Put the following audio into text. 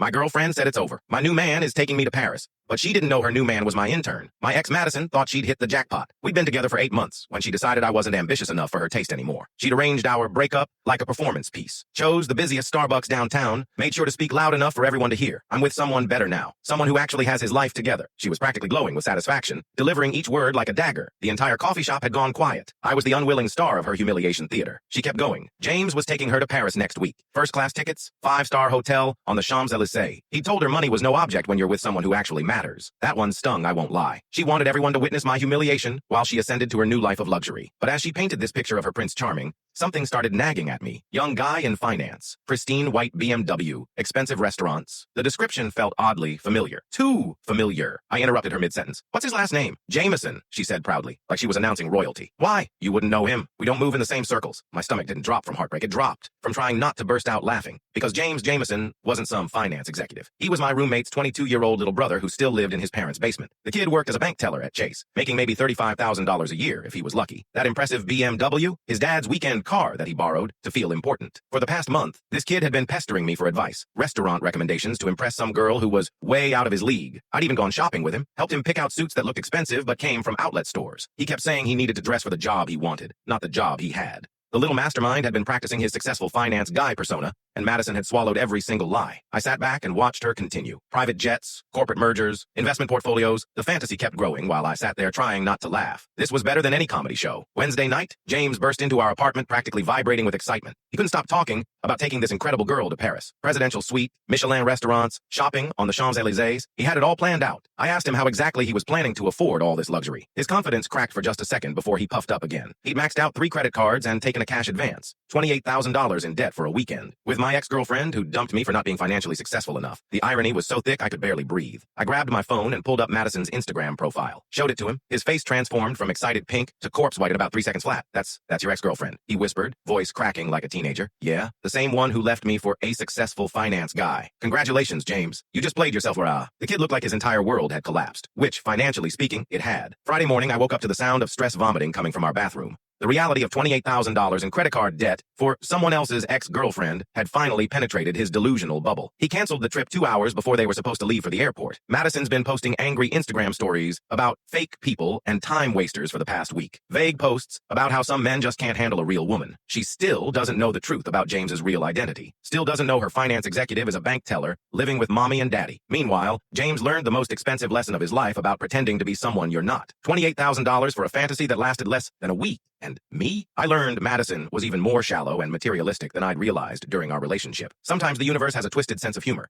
My girlfriend said it's over. My new man is taking me to Paris. But she didn't know her new man was my intern. My ex Madison thought she'd hit the jackpot. We'd been together for 8 months when she decided I wasn't ambitious enough for her taste anymore. She'd arranged our breakup like a performance piece. Chose the busiest Starbucks downtown. Made sure to speak loud enough for everyone to hear. I'm with someone better now. Someone who actually has his life together. She was practically glowing with satisfaction, delivering each word like a dagger. The entire coffee shop had gone quiet. I was the unwilling star of her humiliation theater. She kept going. James was taking her to Paris next week. First-class tickets, 5-star hotel on the Champs-Élysées. He told her money was no object when you're with someone who actually matters. That one stung, I won't lie. She wanted everyone to witness my humiliation while she ascended to her new life of luxury. But as she painted this picture of her Prince Charming, something started nagging at me. Young guy in finance. Pristine white BMW. Expensive restaurants. The description felt oddly familiar. Too familiar. I interrupted her mid-sentence. What's his last name? Jameson, she said proudly, like she was announcing royalty. Why? You wouldn't know him. We don't move in the same circles. My stomach didn't drop from heartbreak. It dropped from trying not to burst out laughing. Because James Jameson wasn't some finance executive. He was my roommate's 22-year-old little brother who still lived in his parents' basement. The kid worked as a bank teller at Chase, making maybe $35,000 a year if he was lucky. That impressive BMW, his dad's weekend car that he borrowed to feel important. For the past month, this kid had been pestering me for advice, restaurant recommendations to impress some girl who was way out of his league. I'd even gone shopping with him, helped him pick out suits that looked expensive but came from outlet stores. He kept saying he needed to dress for the job he wanted, not the job he had. The little mastermind had been practicing his successful finance guy persona, and Madison had swallowed every single lie. I sat back and watched her continue. Private jets, corporate mergers, investment portfolios. The fantasy kept growing while I sat there trying not to laugh. This was better than any comedy show. Wednesday night, James burst into our apartment practically vibrating with excitement. He couldn't stop talking about taking this incredible girl to Paris. Presidential suite, Michelin restaurants, shopping on the Champs-Élysées. He had it all planned out. I asked him how exactly he was planning to afford all this luxury. His confidence cracked for just a second before he puffed up again. He'd maxed out 3 credit cards and taken a cash advance. $28,000 in debt for a weekend. With my ex-girlfriend who dumped me for not being financially successful enough. The irony was so thick I could barely breathe. I grabbed my phone and pulled up Madison's Instagram profile. Showed it to him. His face transformed from excited pink to corpse white in about 3 seconds flat. That's your ex-girlfriend, he whispered, voice cracking like a teenager. Yeah, the same one who left me for a successful finance guy. Congratulations, James. You just played yourself raw. The kid looked like his entire world had collapsed, which, financially speaking, it had. Friday morning, I woke up to the sound of stress vomiting coming from our bathroom. The reality of $28,000 in credit card debt for someone else's ex-girlfriend had finally penetrated his delusional bubble. He canceled the trip 2 hours before they were supposed to leave for the airport. Madison's been posting angry Instagram stories about fake people and time wasters for the past week. Vague posts about how some men just can't handle a real woman. She still doesn't know the truth about James's real identity. Still doesn't know her finance executive is a bank teller living with mommy and daddy. Meanwhile, James learned the most expensive lesson of his life about pretending to be someone you're not. $28,000 for a fantasy that lasted less than a week. And me? I learned Madison was even more shallow and materialistic than I'd realized during our relationship. Sometimes the universe has a twisted sense of humor.